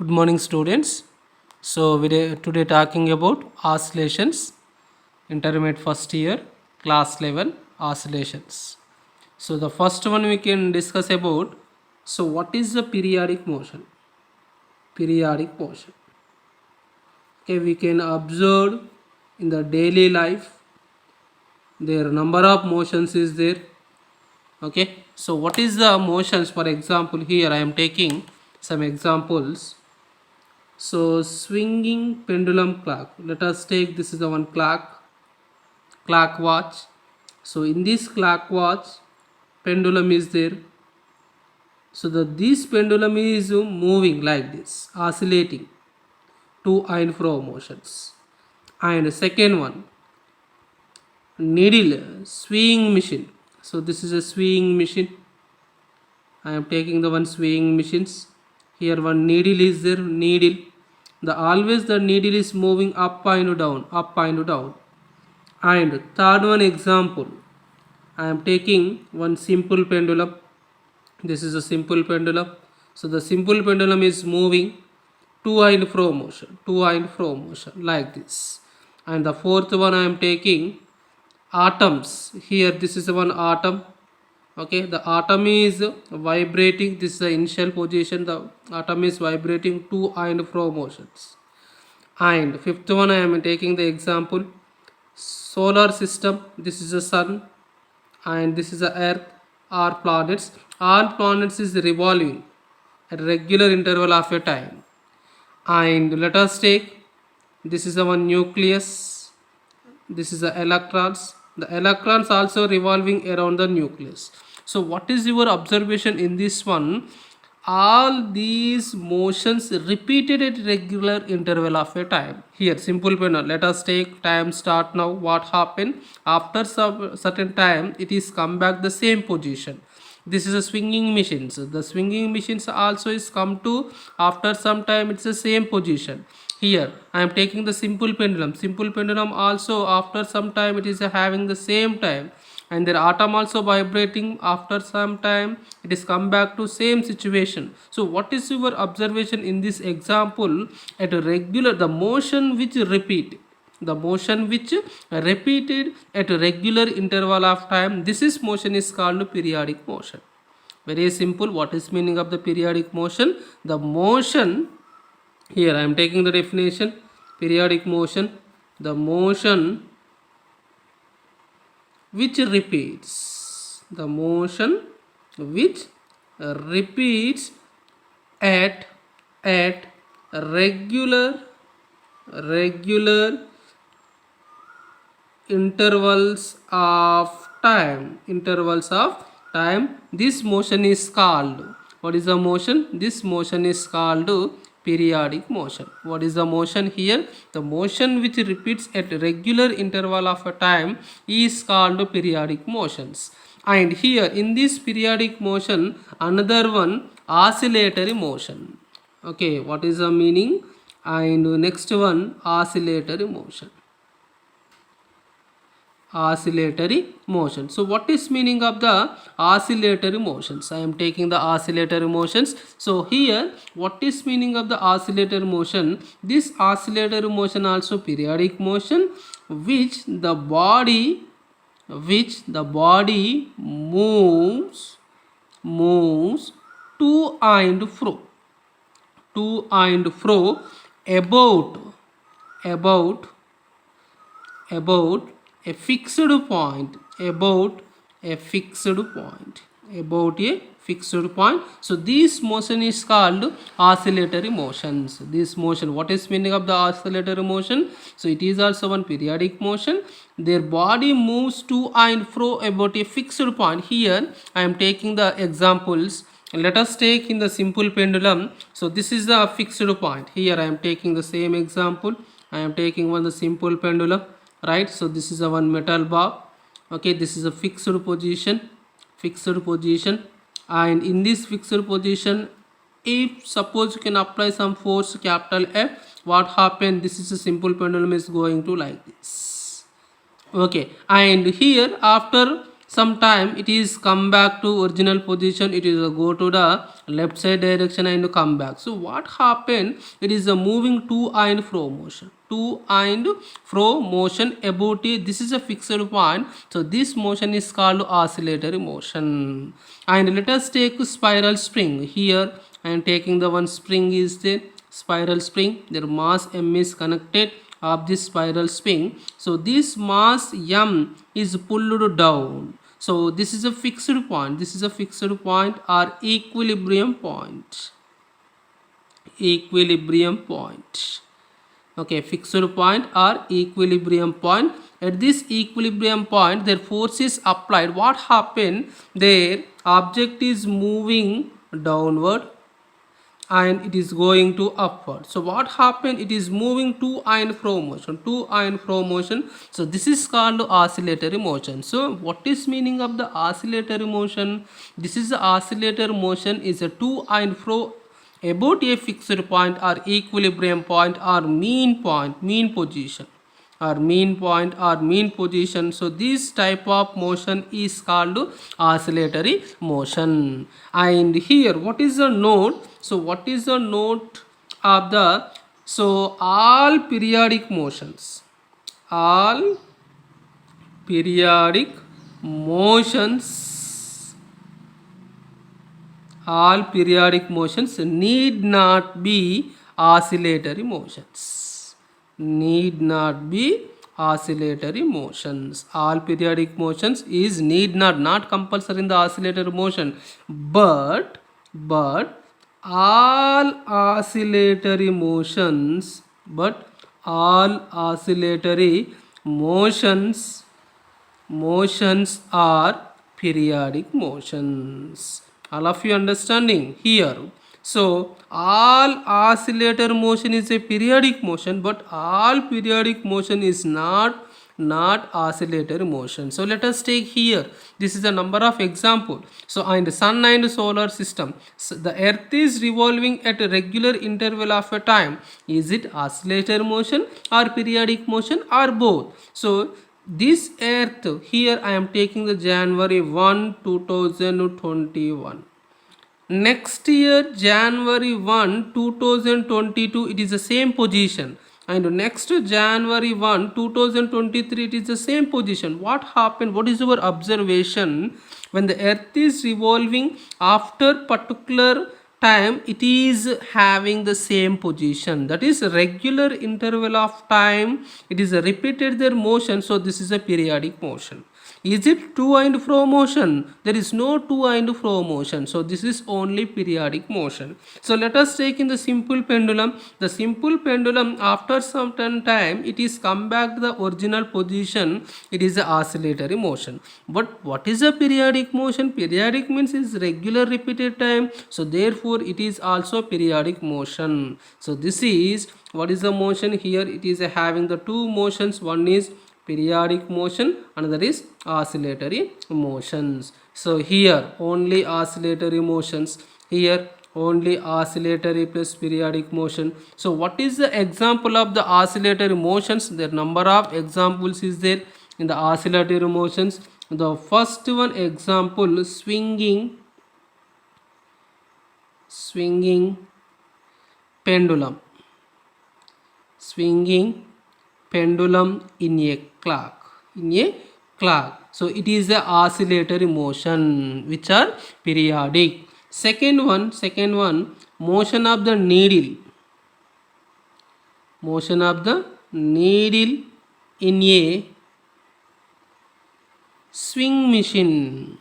Good morning, students. So today talking about oscillations, intermediate first year, class level oscillations. So the first one we can discuss about. So what is the periodic motion? Periodic motion. Okay, we can observe in the daily life their number of motions is there. Okay, so what is the motions? For example, here I am taking some examples. So swinging pendulum clock. Let us take this is the one clock watch. So in this clock watch, pendulum is there. So this pendulum is moving like this, oscillating to and fro motions. And second one, needle swinging machine. So this is a swinging machine. I am taking the one swinging machines. Here one needle is there. Needle. The needle is moving up and down, up and down. And third one example, I am taking one simple pendulum. This is a simple pendulum. So the simple pendulum is moving to and fro motion like this. And the fourth one I am taking atoms. Here this is one atom. Okay, the atom is vibrating. This is the initial position. The atom is vibrating to and fro motions. And fifth one I am taking the example solar system. This is the sun and this is the earth or planets. All planets is revolving at regular interval of a time. And let us take this is the one nucleus. This is the electrons. The electrons also revolving around the nucleus. So what is your observation in this one? All these motions repeated at regular interval of a time. Here simple panel. Let us take time start now. What happened after some certain time? It is come back the same position. This is a swinging machines. The swinging machines also is come to after some time. It's the same position. Here I am taking the simple pendulum. Simple pendulum also after some time it is having the same time, and their atom also vibrating after some time it is come back to same situation. So what is your observation in this example? At a regular the motion which repeated at a regular interval of time, this is motion is called periodic motion. Very simple. What is meaning of the periodic motion? The motion, here I am taking the definition, periodic motion, the motion which repeats, the motion which repeats at regular intervals of time, this motion is called, what is the motion? This motion is called periodic motion. What is the motion here? The motion which repeats at regular interval of a time is called periodic motions. And here in this periodic motion, another one oscillatory motion. Okay, what is the meaning? And next one oscillatory motion. Oscillatory motion. So what is meaning of the oscillatory motions? I am taking the oscillatory motions. So here what is meaning of the oscillatory motion? This oscillatory motion also periodic motion which the body moves to and fro about a fixed point, So this motion is called oscillatory motions. This motion, what is meaning of the oscillatory motion? So it is also one periodic motion. Their body moves to and fro about a fixed point. Here I am taking the examples. Let us take in the simple pendulum. So this is the fixed point. Here I am taking the same example. I am taking one the simple pendulum, right? So this is a one metal bar. Okay, this is a fixed position, and in this fixed position, if suppose you can apply some force capital F, what happened? This is a simple pendulum is going to like this. Okay, and here after sometime it is come back to original position, it is go to the left side direction and come back. So what happened, it is a moving to and fro motion, to and fro motion about it. This is a fixed point, so this motion is called oscillatory motion. And let us take spiral spring. Here I am taking the one spring is the spiral spring, their mass m is connected of this spiral spring. So this mass m is pulled down. So this is a fixed point, this is a fixed point or equilibrium point, equilibrium point. Okay, fixed point or equilibrium point. At this equilibrium point their force is applied. What happened, their object is moving downward and it is going to upward. So what happened, it is moving to and fro motion, to and fro motion. So this is called oscillatory motion. So what is meaning of the oscillatory motion? This is the oscillatory motion is a to and fro about a fixed point or equilibrium point or mean point, mean position, or mean point or mean position. So this type of motion is called oscillatory motion. And here what is the note? So what is the note of the, so all periodic motions, all periodic motions, all periodic motions need not be oscillatory motions, need not be oscillatory motions. All periodic motions is need not compulsory in the oscillatory motion, but all oscillatory motions, but all oscillatory motions are periodic motions. All of you understanding here? So all oscillator motion is a periodic motion, but all periodic motion is not oscillatory motion. So let us take here, this is a number of example. So in the sun and solar system, so the earth is revolving at a regular interval of a time. Is it oscillatory motion or periodic motion or both? So this earth, here I am taking the January 1 2021. Next year January 1 2022 it is the same position, and next January 1 2023 it is the same position. What happened, what is our observation? When the earth is revolving after particular time, it is having the same position, that is regular interval of time, it is a repeated their motion. So this is a periodic motion. Is it to and fro motion? There is no to and fro motion. So this is only periodic motion. So let us take in the simple pendulum. The simple pendulum, after some time it is come back to the original position. It is a oscillatory motion. But what is a periodic motion? Periodic means is regular repeated time. So therefore it is also periodic motion. So this is what is the motion here? It is having the two motions. One is periodic motion, another is oscillatory motions. So here only oscillatory motions, here only oscillatory plus periodic motion. So what is the example of the oscillatory motions? The number of examples is there in the oscillatory motions. The first one example, swinging pendulum, swinging pendulum in a clock, so it is a oscillatory motion which are periodic. Second one, motion of the needle, in a swing machine,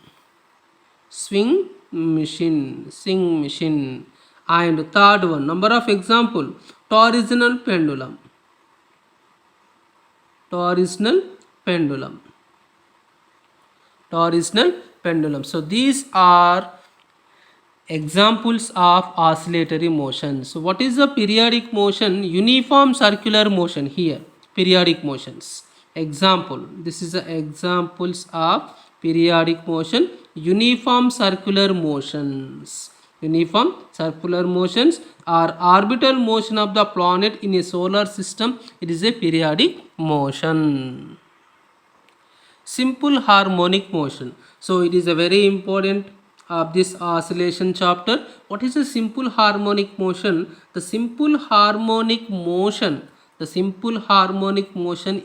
and third one, number of example, torsional pendulum. So these are examples of oscillatory motion. So what is the periodic motion? Uniform circular motion. Here periodic motions. Example, this is the examples of periodic motion. Uniform circular motions. Uniform circular motions are orbital motion of the planet in a solar system. It is a periodic motion. simple harmonic motion. So it is a very important of this oscillation chapter. What is a simple harmonic motion? The simple harmonic motion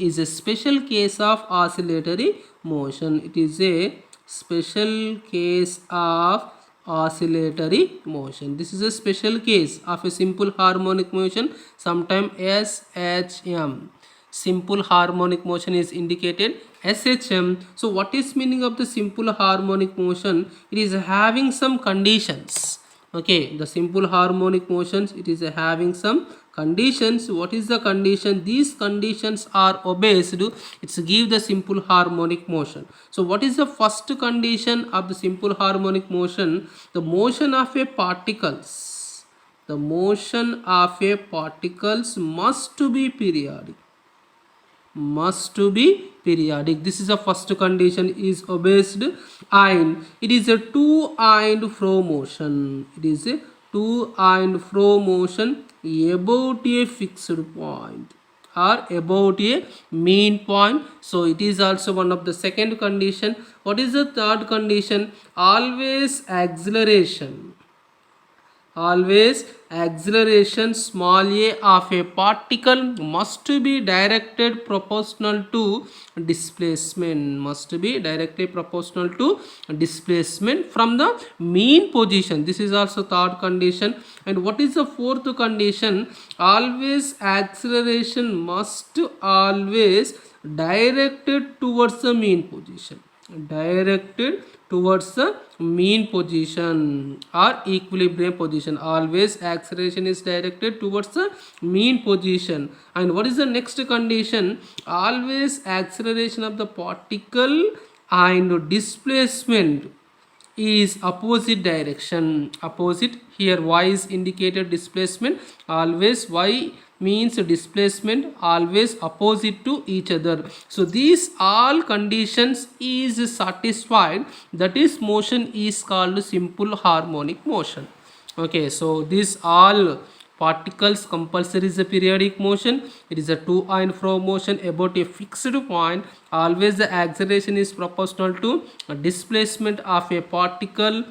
is a special case of oscillatory motion. It is a special case of oscillatory motion. This is a special case of a simple harmonic motion, sometimes SHM. Simple harmonic motion is indicated SHM. So what is meaning of the simple harmonic motion? It is having some conditions. Okay, the simple harmonic motions, it is having some conditions. What is the condition? These conditions are obeyed, it's give the simple harmonic motion. So what is the first condition of the simple harmonic motion? The motion of a particles, the motion of a particles must be periodic, this is the first condition is obeyed, and it is a to and fro motion. It is a to and fro motion about a fixed point or about a mean point. So it is also one of the second condition. What is the third condition? Always acceleration small a of a particle must be directed proportional to displacement, from the mean position. This is also third condition. And what is the fourth condition? Always acceleration must always directed towards the mean position, or equilibrium position. Always acceleration is directed towards the mean position. And what is the next condition? Always acceleration of the particle and displacement is opposite direction. Opposite, here y is indicated displacement. Always y means displacement, always opposite to each other. So these all conditions is satisfied, that is motion is called simple harmonic motion. Okay, so these all particles compulsory is a periodic motion. It is a to and fro motion about a fixed point. Always the acceleration is proportional to displacement of a particle,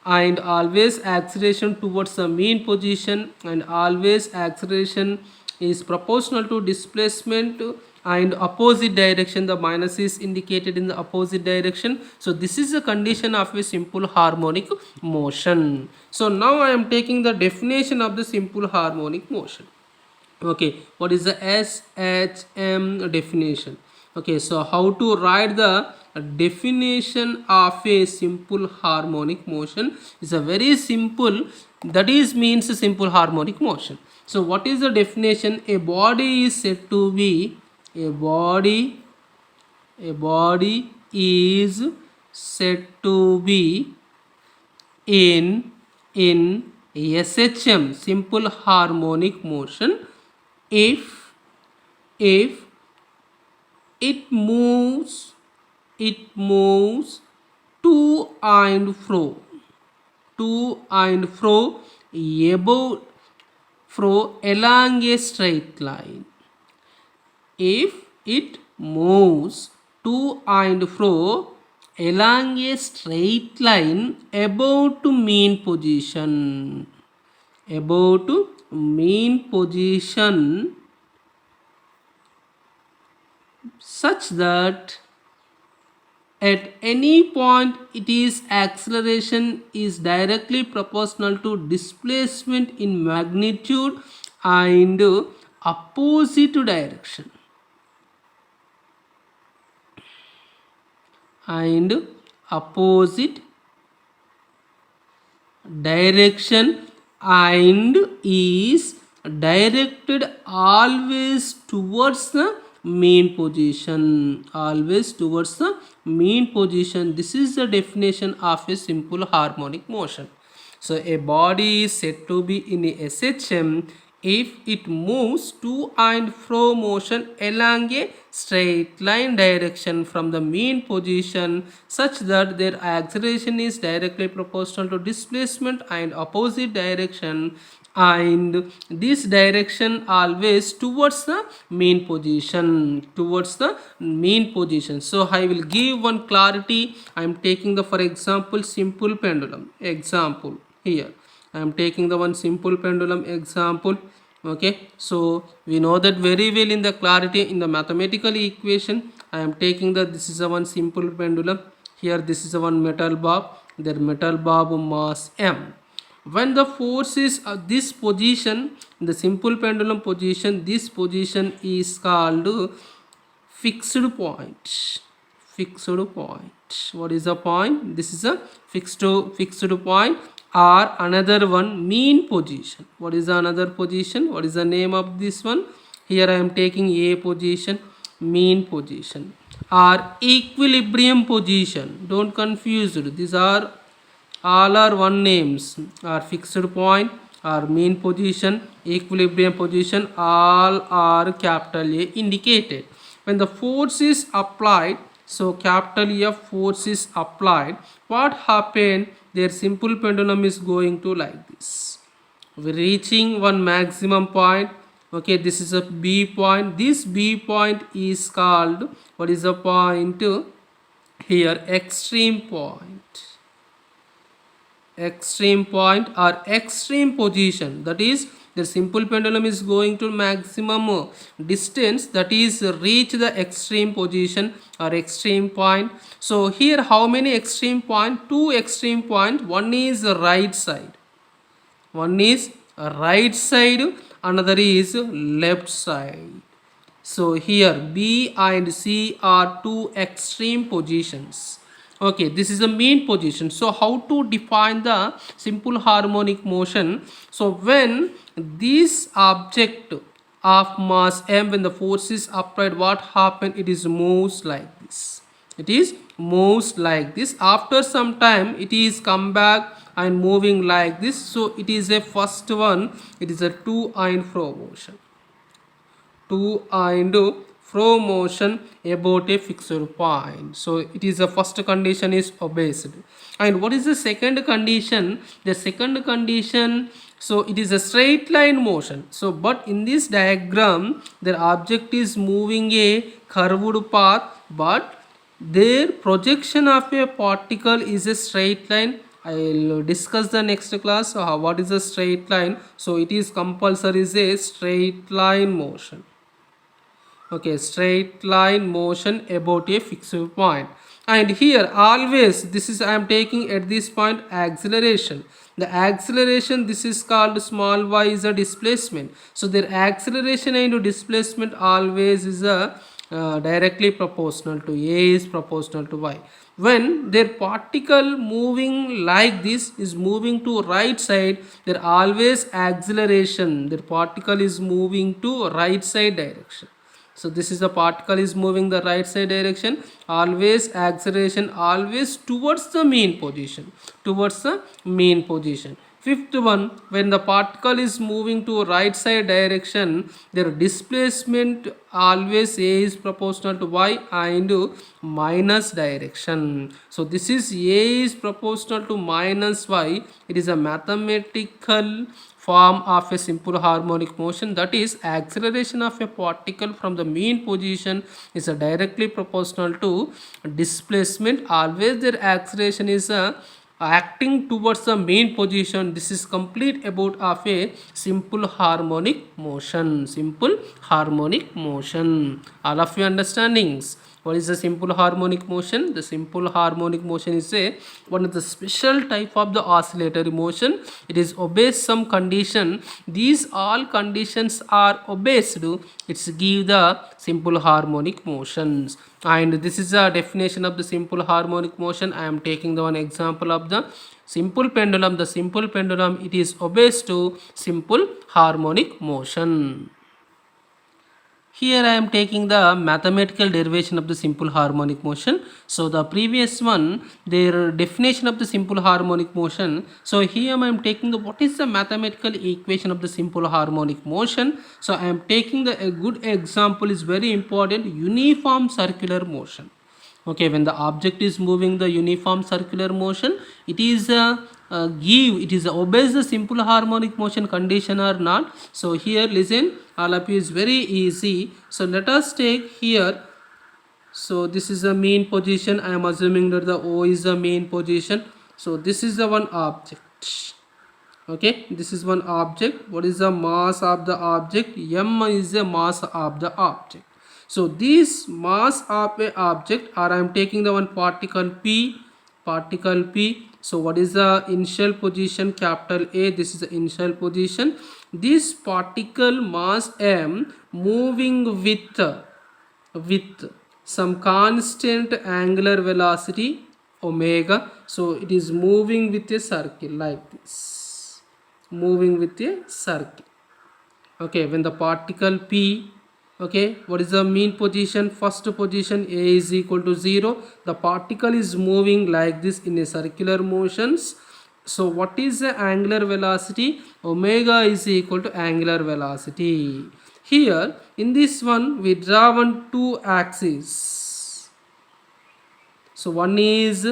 and always acceleration towards the mean position, and always acceleration is proportional to displacement and opposite direction. The minus is indicated in the opposite direction. So this is the condition of a simple harmonic motion. So now I am taking the definition of the simple harmonic motion. Okay, what is the SHM definition? Okay, so how to write the definition of a simple harmonic motion is a very simple, that is means a simple harmonic motion. So what is the definition? A body is said to be a body is said to be in SHM, simple harmonic motion, if it moves to and fro along a straight line. If it moves to and fro along a straight line about mean position, such that at any point its acceleration is directly proportional to displacement in magnitude and opposite direction. And is directed always towards the mean position, This is the definition of a simple harmonic motion. So a body is said to be in a SHM if it moves to and fro motion along a straight line direction from the mean position, such that their acceleration is directly proportional to displacement and opposite direction, and this direction always towards the mean position, towards the mean position. So I will give one clarity. I am taking the, for example, simple pendulum example. Here I am taking the one simple pendulum example. Okay, so we know that very well in the clarity in the mathematical equation. I am taking the, this is a one simple pendulum. Here this is a one metal bob, their metal bob mass m. When the force is this position, in the simple pendulum position, this position is called fixed point. Fixed point. What is the point? This is a fixed point, or another one mean position. What is the another position? What is the name of this one? Here I am taking a position, mean position, or equilibrium position. Don't confuse it. These are all are one names, are fixed point, or mean position, equilibrium position, all are capital A indicated. When the force is applied, so capital F force is applied, what happened? Their simple pendulum is going to like this. We're reaching one maximum point. Okay, this is a B point. This B point is called, what is the point? Here, extreme point. Extreme point or extreme position, that is the simple pendulum is going to maximum distance, that is reach the extreme position or extreme point. So here how many extreme point? Two extreme point. One is right side, one is right side, another is left side. So here B and C are two extreme positions. Okay, this is the mean position. So how to define the simple harmonic motion? So when this object of mass m, when the force is applied, what happen? It is moves like this. It is moves like this. After some time it is come back and moving like this. So it is a first one, it is a to and fro motion. To and fro motion about a fixed point. So it is the first condition is obeyed. And what is the second condition? The second condition, so it is a straight line motion. So but in this diagram the object is moving a curved path, but their projection of a particle is a straight line. I will discuss the next class. So what is a straight line? So it is compulsory is a straight line motion. Okay, straight line motion about a fixed point. And here always this is I am taking at this point acceleration. The acceleration, this is called small y, is a displacement. So their acceleration and displacement always is a directly proportional to a is proportional to y. When their particle moving like this is moving to right side, there always acceleration, their particle is moving to right side direction. So this is the particle is moving the right side direction, always acceleration always towards the mean position, towards the mean position. Fifth one, when the particle is moving to right side direction, their displacement always a is proportional to y and minus direction. So this is a is proportional to minus y. It is a mathematical form of a simple harmonic motion, that is acceleration of a particle from the mean position is directly proportional to displacement. Always their acceleration is acting towards the mean position. This is complete about of a simple harmonic motion. Simple harmonic motion. All of you understandings. What is the simple harmonic motion? The simple harmonic motion is a one of the special type of the oscillatory motion. It is obeys some condition. These all conditions are obeyed. It's give the simple harmonic motions. And this is a definition of the simple harmonic motion. I am taking the one example of the simple pendulum. The simple pendulum, it is obeys to simple harmonic motion. Here I am taking the mathematical derivation of the simple harmonic motion. So the previous one, their definition of the simple harmonic motion. So here I am taking the what is the mathematical equation of the simple harmonic motion. So I am taking the a good example is very important, uniform circular motion. Okay, when the object is moving the uniform circular motion, it is obeys the simple harmonic motion condition or not. So here listen, all of you is very easy. So let us take here. So this is the mean position. I am assuming that the O is the main position. So this is the one object. Okay, this is one object. What is the mass of the object? M is the mass of the object. So this mass of a object, or I am taking the one particle P. So what is the initial position? Capital A. This is the initial position. This particle mass M moving with some constant angular velocity omega. So it is moving with a circle like this, moving with a circle. Okay, when the particle P, okay, what is the mean position? First position, A is equal to 0. The particle is moving like this in a circular motions. So what is the angular velocity? Omega is equal to angular velocity. Here in this one we draw on two axes. So one is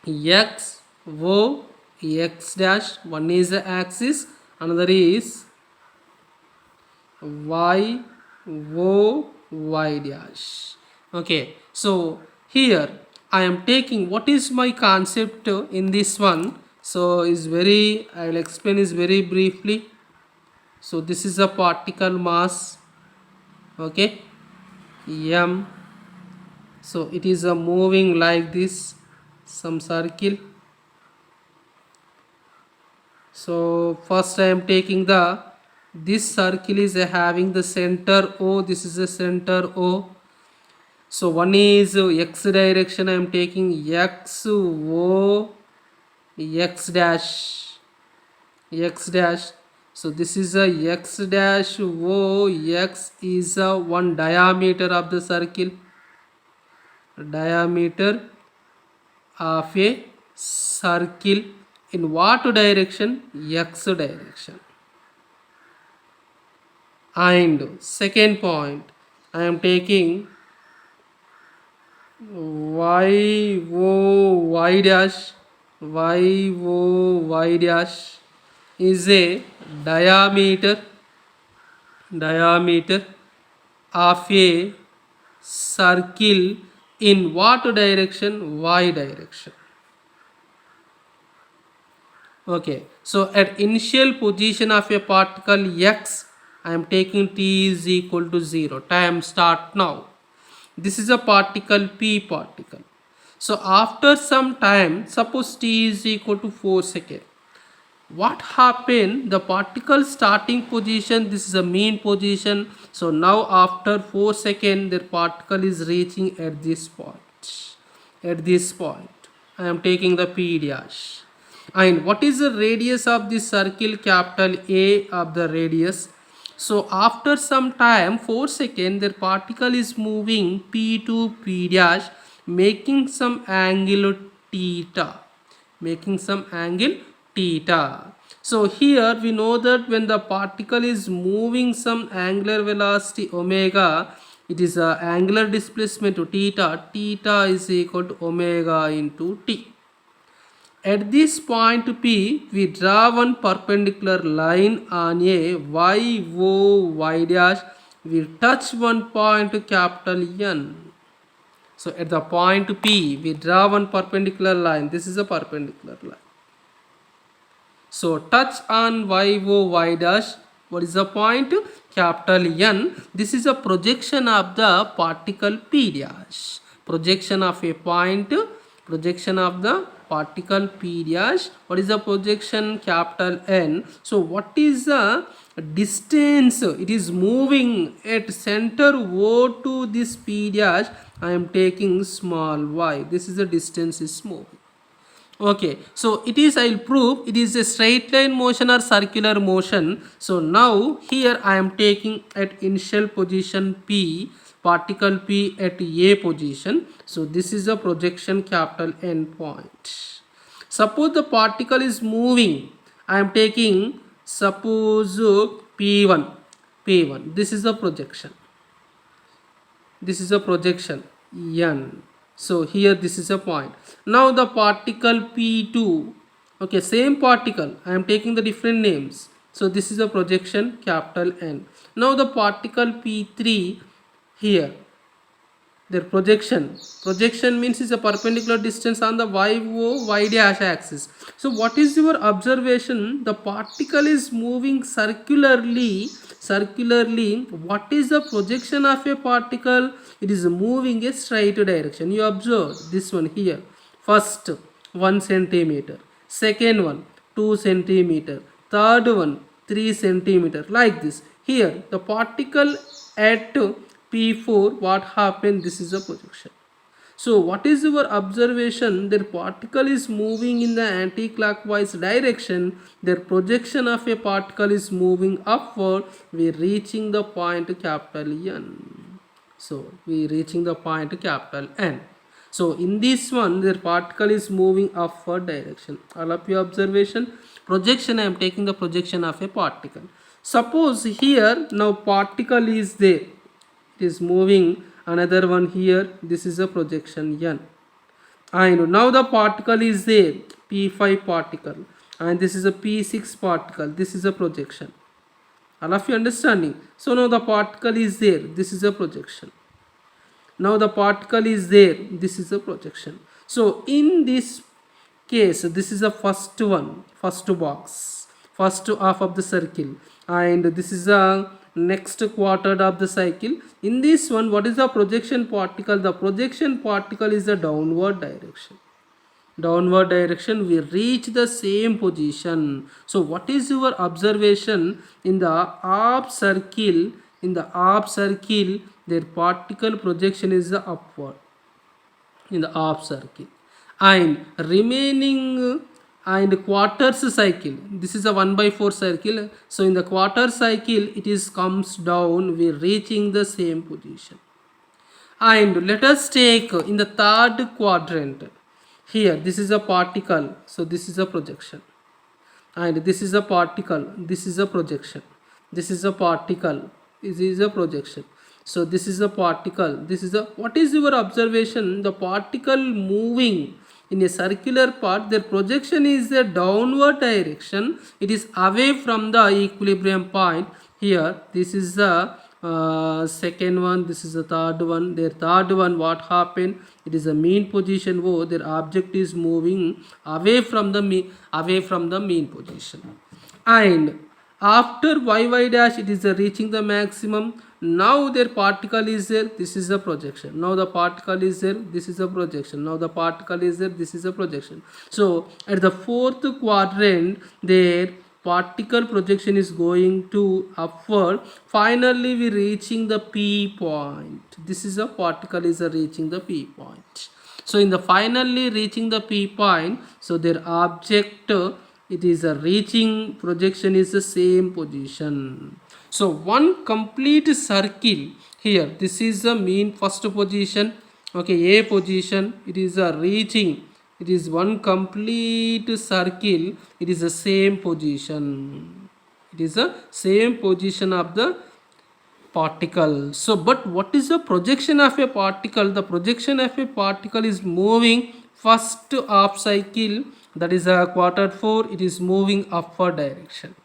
x o x dash, one is the axis, another is y o y dash. Okay, so here I am taking, what is my concept in this one? So is very, I will explain is very briefly. So this is a particle mass, okay, m. So it is a moving like this, some circle. So first I am taking this circle is having the center O. This is the center O. So one is x direction. I am taking x o x dash, x dash. So this is a x dash o. X is a one diameter of the circle, diameter of a circle. In what direction? X direction. And second point, I am taking y o y dash. Y o y dash is a diameter of a circle. In what direction? Y direction. Okay, so at initial position of a particle x, I am taking t is equal to 0. Time start now. This is a particle P particle. So after some time, suppose t is equal to 4 seconds. What happened? The particle starting position, this is a mean position. So now after 4 seconds, the particle is reaching at this point. At this point, I am taking the P dash. And what is the radius of this circle? Capital A of the radius. So after some time, 4 seconds, the particle is moving P to P dash, making some angle theta. Making some angle theta. So here we know that when the particle is moving some angular velocity omega, it is a angular displacement to theta. Theta is equal to omega into t. At this point P, we draw one perpendicular line on a y o y dash. We touch one point capital N. So at the point P, we draw one perpendicular line. This is a perpendicular line. So touch on y o y dash. What is the point? Capital N. This is a projection of the particle P dash. Projection of a point. Projection of the particle P dash. What is the projection? Capital N. So what is the distance? It is moving at center O to this P dash. I am taking small y. This is the distance is moving. Okay, so it is, I will prove it is a straight line motion or circular motion. So now here I am taking at initial position P, particle P at A position. So this is a projection capital N point. Suppose the particle is moving, I am taking suppose P1. This is the projection. This is a projection N. So here this is a point. Now the particle P2, okay, same particle, I am taking the different names. So this is a projection capital N. Now the particle P3, here their projection means is a perpendicular distance on the y dash axis. So what is your observation? The particle is moving circularly. What is the projection of a particle? It is moving a straight direction. You observe this one here. First 1 centimeter, second one 2 centimeter, third one 3 centimeter, like this. Here the particle at P4, what happened? This is a projection. So what is your observation? Their particle is moving in the anti-clockwise direction. Their projection of a particle is moving upward. We are reaching the point capital N. So we are reaching the point capital N. So in this one, their particle is moving upward direction. All of your observation. Projection, I am taking the projection of a particle. Suppose here now particle is there. It is moving. Another one here. This is a projection N. And now the particle is there. P5 particle. And this is a P6 particle. This is a projection. All of you understanding? So now the particle is there. This is a projection. Now the particle is there. This is a projection. So in this case, this is the first one, first box, first half of the circle, and this is a next quarter of the cycle. In this one, what is the projection particle? The projection particle is the downward direction. Downward direction, we reach the same position. So what is your observation? In the half circle, their particle projection is the upward in the half circle, and remaining and quarters cycle, this is a 1/4 circle. So in the quarter cycle, it is comes down. We are reaching the same position. And let us take in the third quadrant. Here this is a particle, so this is a projection, and this is a particle, this is a projection, this is a particle, this is a projection. So this is a particle, this is a, what is your observation? The particle moving in a circular path, their projection is the downward direction. It is away from the equilibrium point. Here this is the second one, this is the third one. Their third one, what happened? It is a mean position. Oh, their object is moving away from the mean position. And after y dash, it is reaching the maximum. Now their particle is there. This is a projection. Now the particle is there. This is a projection. Now the particle is there. This is a projection. So at the fourth quadrant, their particle projection is going to upward. Finally we reaching the P point. This is a particle is reaching the P point. So in the finally reaching the P point, so their object, it is a reaching projection is the same position. So one complete circle here, this is the mean first position, okay, A position, it is a reaching, it is one complete circle, it is the same position, it is the same position of the particle. So but what is the projection of a particle? The projection of a particle is moving first half cycle, that is a quarter 4, it is moving upward direction,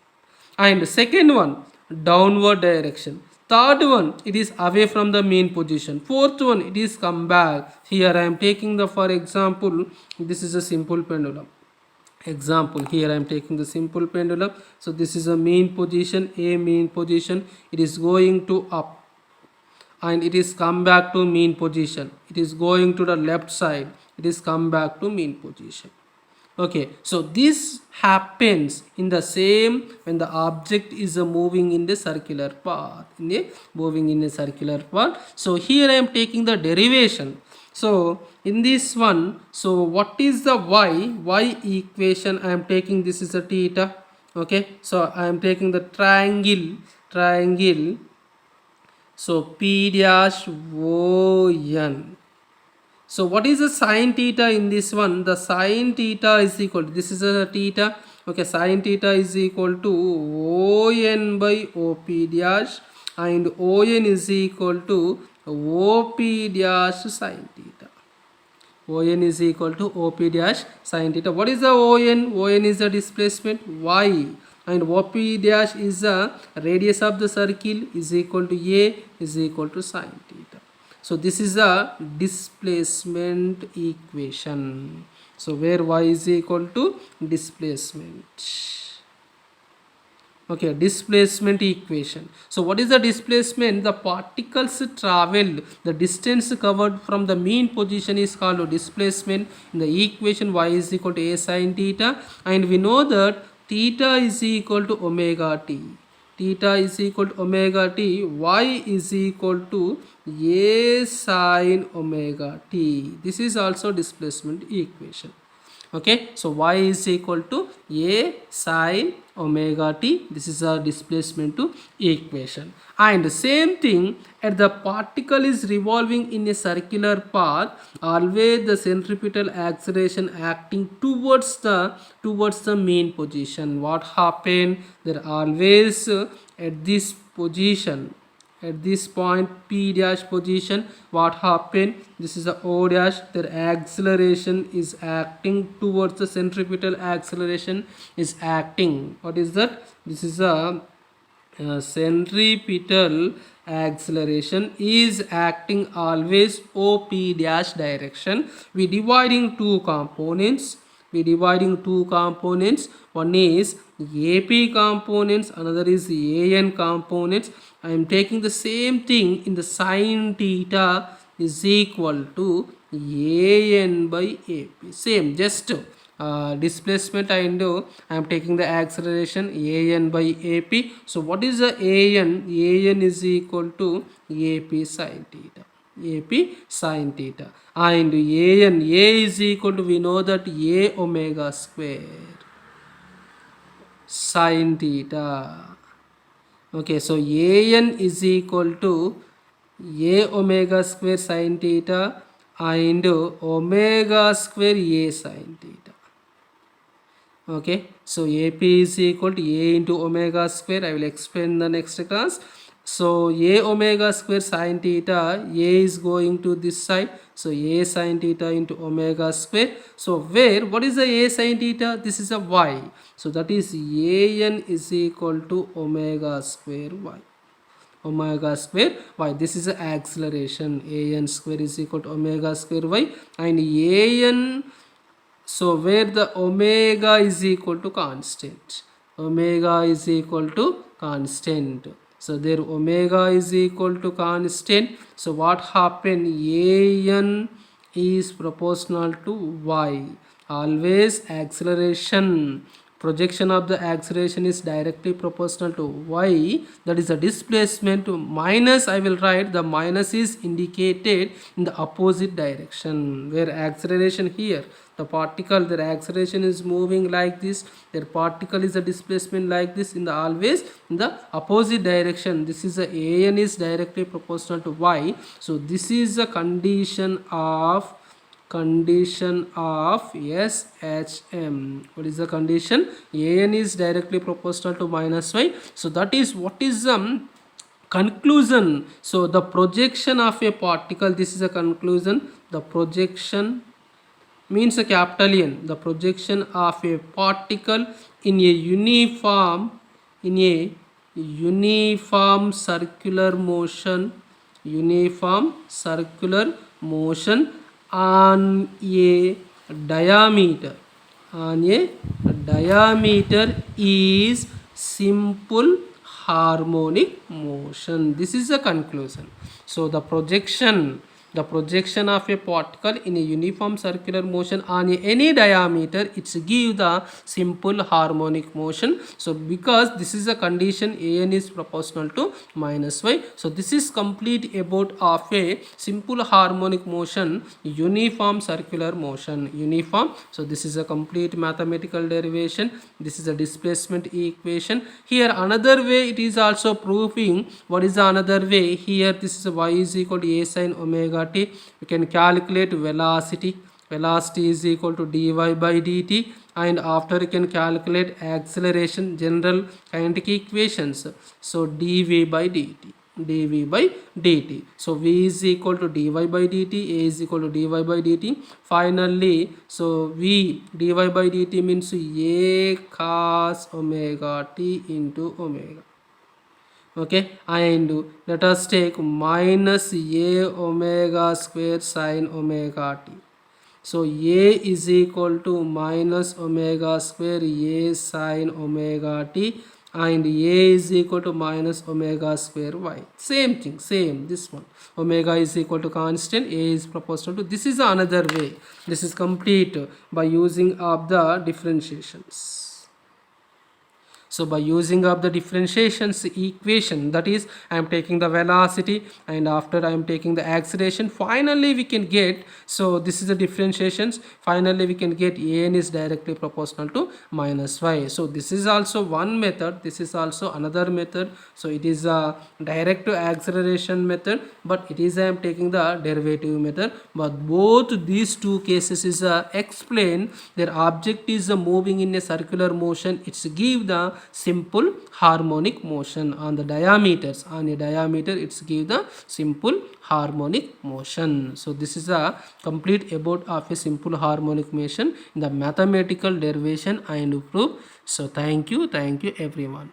and second one downward direction, third one it is away from the mean position, fourth one it is come back. Here I am taking the, for example, this is a simple pendulum example. Here I am taking the simple pendulum. So this is a mean position, a mean position, it is going to up and it is come back to mean position, it is going to the left side, it is come back to mean position. Okay, so this happens in the same when the object is moving in the circular path, So here I am taking the derivation. So in this one, so what is the y equation? I am taking, this is a theta. Okay, so I am taking the triangle. So P dash ON. So what is the sine theta in this one? The sine theta is equal to, this is a theta. Okay, sine theta is equal to ON by OP dash, and ON is equal to OP dash sine theta. ON is equal to OP dash sin theta. What is the ON? ON is the displacement y, and OP dash is the radius of the circle, is equal to A, is equal to sin theta. So this is a displacement equation. So where y is equal to displacement. Okay, displacement equation. So what is the displacement? The particles traveled, the distance covered from the mean position is called displacement. In the equation y is equal to A sin theta, and we know that theta is equal to omega t. Theta is equal to omega t, y is equal to A sin omega t. This is also displacement equation. Okay, so y is equal to A sin omega t. This is a displacement to equation. And same thing, at the particle is revolving in a circular path, always the centripetal acceleration acting towards the main position. What happened? There always at this position, at this point P dash position, what happened? This is the O dash, their acceleration is acting towards the centripetal acceleration is acting. What is that? This is a centripetal acceleration is acting always OP dash direction. We dividing two components. One is AP components, another is AN components. I am taking the same thing in the sin theta is equal to AN by AP. Same, just displacement I know. I am taking the acceleration AN by AP. So what is the AN? AN is equal to AP sin theta. AP sin theta. And AN, A is equal to, we know that A omega square sin theta. Okay, so AN is equal to A omega square sin theta and omega square A sin theta. Okay, so AP is equal to A into omega square. I will explain the next class. So A omega square sin theta, A is going to this side, so A sin theta into omega square. So where, what is the A sin theta? This is a y, so that is AN is equal to omega square y. Omega square y. This is the acceleration. AN square is equal to omega square y, and AN, so where the omega is equal to constant. Omega is equal to constant. So there omega is equal to constant. So what happened? AN is proportional to y. Always acceleration, projection of the acceleration is directly proportional to y, that is the displacement. Minus, I will write, the minus is indicated in the opposite direction, where acceleration here, the particle, their acceleration is moving like this, their particle is a displacement like this, in the always in the opposite direction. This is the AN is directly proportional to y. So this is a condition of SHM. What is the condition? AN is directly proportional to minus y. So that is what is conclusion. So the projection of a particle, this is a conclusion. The projection means a capital N. The projection of a particle in a uniform circular motion on a diameter is simple harmonic motion. This is the conclusion. So the projection of a particle in a uniform circular motion on any diameter, it's give the simple harmonic motion. So because this is a condition, AN is proportional to minus y. So this is complete about of a simple harmonic motion, uniform circular motion, uniform. So this is a complete mathematical derivation. This is a displacement equation. Here another way it is also proving. What is the another way? Here this is y is equal to A sin omega t. We can calculate velocity. Velocity is equal to dy by dt, and after you can calculate acceleration, general kinetic equations. So dv by dt. dv by dt. So v is equal to dy by dt, a is equal to dy by dt. Finally, so v dy by dt means a cos omega t into omega. Okay, and let us take minus a omega square sin omega t. So a is equal to minus omega square a sin omega t, and a is equal to minus omega square y. Same thing, same this one. Omega is equal to constant, a is proportional to. This is another way. This is complete by using of the differentiations. So by using up the differentiations equation, that is, I am taking the velocity and after I am taking the acceleration, finally we can get, so this is the differentiations, finally we can get an is directly proportional to minus y. So this is also one method, this is also another method. So it is a direct acceleration method, but it is I am taking the derivative method. But both these two cases is explain their object is moving in a circular motion. It's give the simple harmonic motion on the diameters. On a diameter, it's give the simple harmonic motion. So this is a complete about of a simple harmonic motion in the mathematical derivation and proof. So thank you everyone.